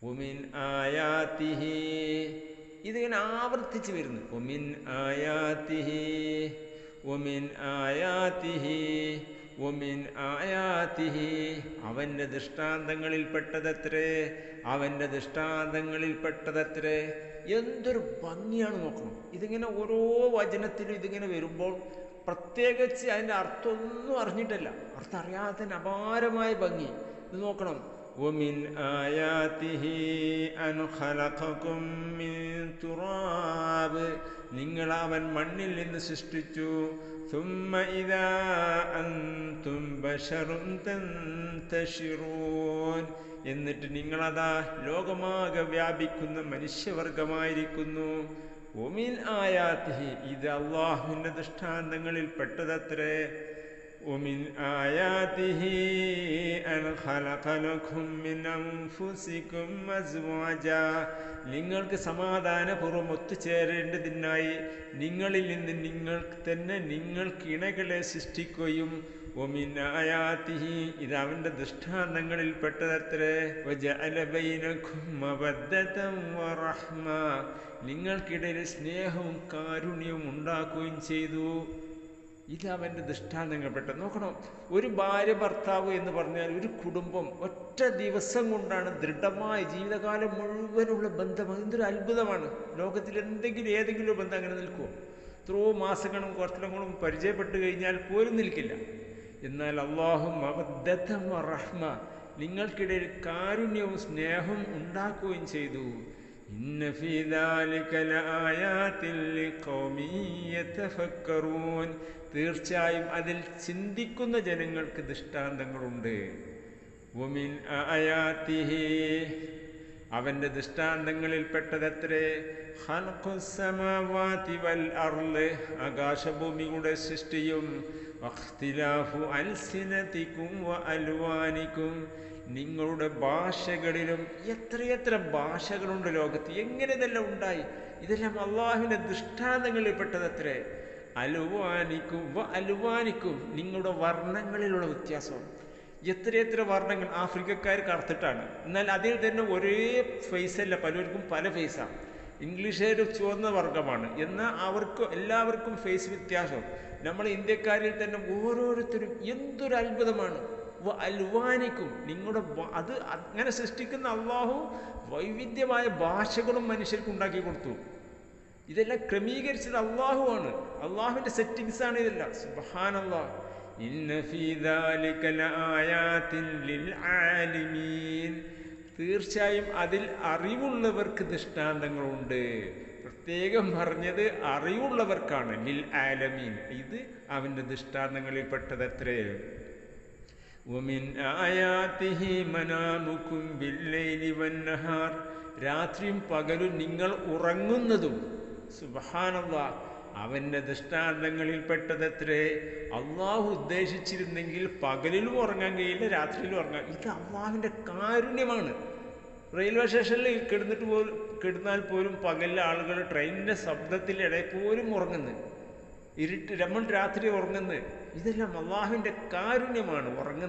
ഉമിൻ ആയാതിഹി, ഇതിങ്ങനെ ആവർത്തിച്ച് വരുന്നു. ഉമിൻ ആയാതിഹി ഉമിൻ ആയാതിഹി ഉമിൻ ആയാതിഹി, അവൻ്റെ ദൃഷ്ടാന്തങ്ങളിൽപ്പെട്ടതത്രേ, അവൻ്റെ ദൃഷ്ടാന്തങ്ങളിൽപ്പെട്ടതത്രേ. എന്തൊരു ഭംഗിയാണ് നോക്കണം. ഇതിങ്ങനെ ഓരോ വചനത്തിലും ഇതിങ്ങനെ വരുമ്പോൾ പ്രത്യേകിച്ച് അതിൻ്റെ അർത്ഥമൊന്നും അറിഞ്ഞിട്ടല്ല, അർത്ഥം അറിയാതെ അപാരമായ ഭംഗി. ഇത് നോക്കണം. ومن آياته أن خلقكم من تراب, നിങ്ങൾ അവൻ മണ്ണിൽ നിന്ന് സൃഷ്ടിച്ചു. ثم إذا أنتم بشر تنتشرون, എന്നിട്ട് നിങ്ങളതാ ലോകമാകെ വ്യാപിക്കുന്ന മനുഷ്യവർഗമായിരിക്കുന്നു. ومن آياته, ഇത് അല്ലാഹുവിൻ്റെ ദൃഷ്ടാന്തങ്ങളിൽ പെട്ടതത്രേ. ومن آياته أن خلق لكم من أنفسكم أزواجا, നിങ്ങൾക്ക് സമാധാനപൂർവ്വം ഒത്തുചേരേണ്ടതിനായി നിങ്ങളിൽ നിന്ന് നിങ്ങൾക്ക് തന്നെ നിങ്ങൾക്ക് ഇണകളെ സൃഷ്ടിക്കുകയും. ومن آياته, ഇത് അവൻ്റെ ദൃഷ്ടാന്തങ്ങളിൽ പെട്ടതത്രേ. وجعل بينكم مودة ورحمة, നിങ്ങൾക്കിടയിൽ സ്നേഹവും കാരുണ്യവും ഉണ്ടാക്കുകയും ചെയ്തു. ഇത് അവൻ്റെ ദൃഷ്ടാന്തങ്ങൾ പെട്ട. നോക്കണം, ഒരു ഭാര്യ ഭർത്താവ് എന്ന് പറഞ്ഞാൽ ഒരു കുടുംബം ഒറ്റ ദിവസം കൊണ്ടാണ് ദൃഢമായ ജീവിതകാലം മുഴുവനുള്ള ബന്ധം. എന്തൊരു അത്ഭുതമാണ്. ലോകത്തിൽ ഏതെങ്കിലും ബന്ധം അങ്ങനെ നിൽക്കുമോ? എത്രയോ മാസങ്ങളും വർഷങ്ങളും പരിചയപ്പെട്ട് കഴിഞ്ഞാൽ പോലും നിൽക്കില്ല. എന്നാൽ അല്ലാഹു മവദ്ദത വറഹ്മ, നിങ്ങൾക്കിടയിൽ കാരുണ്യവും സ്നേഹവും ഉണ്ടാക്കുകയും ചെയ്തു. ഇന്ന ഫീ ദാലിക ലആയാതിൻ ലിഖൗമിൻ യതഫക്കറൂൻ, തീർച്ചയായും അതിൽ ചിന്തിക്കുന്ന ജനങ്ങൾക്ക് ദൃഷ്ടാന്തങ്ങളുണ്ട്. വമിൻ ആയാതിഹി, അവൻ്റെ ദൃഷ്ടാന്തങ്ങളിൽ പെട്ടതത്രേ. ഖൽഖുസ് സമാവാതി വൽ അർള്, ആകാശഭൂമിയുടെ സൃഷ്ടിയും. വഖ്തിലാഫു അൽസിനതികും വ അൽവാനികും, നിങ്ങളുടെ ഭാഷകളിലും. എത്രയെത്ര ഭാഷകളുണ്ട് ലോകത്ത്, എങ്ങനെ ഇതെല്ലാം ഉണ്ടായി? ഇതെല്ലാം അള്ളാഹുവിൻ്റെ ദൃഷ്ടാന്തങ്ങളിൽ പെട്ടതത്രേ. അലുവാനിക്കും വ അലുവാനിക്കും, നിങ്ങളുടെ വർണ്ണങ്ങളിലുള്ള വ്യത്യാസം. എത്രയെത്ര വർണ്ണങ്ങൾ. ആഫ്രിക്കക്കാർ കറുത്തിട്ടാണ്, എന്നാൽ അതിൽ തന്നെ ഒരേ ഫേസല്ല, പലർക്കും പല ഫേസാണ്. ഇംഗ്ലീഷുകാർ ചുവന്ന വർഗമാണ്, എന്നാൽ എല്ലാവർക്കും ഫേസ് വ്യത്യാസം. നമ്മൾ ഇന്ത്യക്കാരിൽ തന്നെ ഓരോരുത്തരും എന്തൊരു അത്ഭുതമാണ്. അൽവാനിക്കും, നിങ്ങളുടെ അത് അങ്ങനെ സൃഷ്ടിക്കുന്ന അള്ളാഹു വൈവിധ്യമായ ഭാഷകളും മനുഷ്യർക്ക് ഉണ്ടാക്കി കൊടുത്തു. ഇതെല്ലാം ക്രമീകരിച്ചത് അള്ളാഹുവാണ്, അള്ളാഹുവിൻ്റെ സെറ്റിങ്സ് ആണ് ഇതെല്ലാം. സുബ്ഹാനല്ലാഹ്. ഇന്ന ഫീ ദാലിക ലആയാതിൻ ലിൽ ആലിമീൻ, തീർച്ചയായും അതിൽ അറിവുള്ളവർക്ക് ദൃഷ്ടാന്തങ്ങളുണ്ട്. പ്രത്യേകം പറഞ്ഞത് അറിവുള്ളവർക്കാണ്. ലിൽ ആലമീൻ, ഇത് അവൻ്റെ ദൃഷ്ടാന്തങ്ങളിൽ പെട്ടതത്രേ. വമിൻ ആയാതിഹി മനാമുക്കും ബില്ലൈലി വന്നഹാർ, രാത്രിയും പകലും നിങ്ങൾ ഉറങ്ങുന്നതും. സുബ്ഹാനല്ലാഹ്, അവൻ്റെ ദൃഷ്ടാന്തങ്ങളിൽ പെട്ടതത്രേ. അള്ളാഹു ഉദ്ദേശിച്ചിരുന്നെങ്കിൽ പകലിലും ഉറങ്ങാൻ കഴിയില്ല, രാത്രിയിലും ഉറങ്ങാം. ഇത് അള്ളാഹുവിൻ്റെ കാരുണ്യമാണ്. റെയിൽവേ സ്റ്റേഷനിൽ കിടന്നാൽ പോലും പകലിലെ ആളുകൾ ട്രെയിനിൻ്റെ ശബ്ദത്തിനിടയിൽ പോലും ഉറങ്ങുന്നത്, നമ്മൾ രാത്രി ഉറങ്ങുന്നത്. ഇതെല്ലാം അള്ളാഹുവിൻ്റെ കാരുണ്യമാണ്. ഉറങ്ങുന്നത്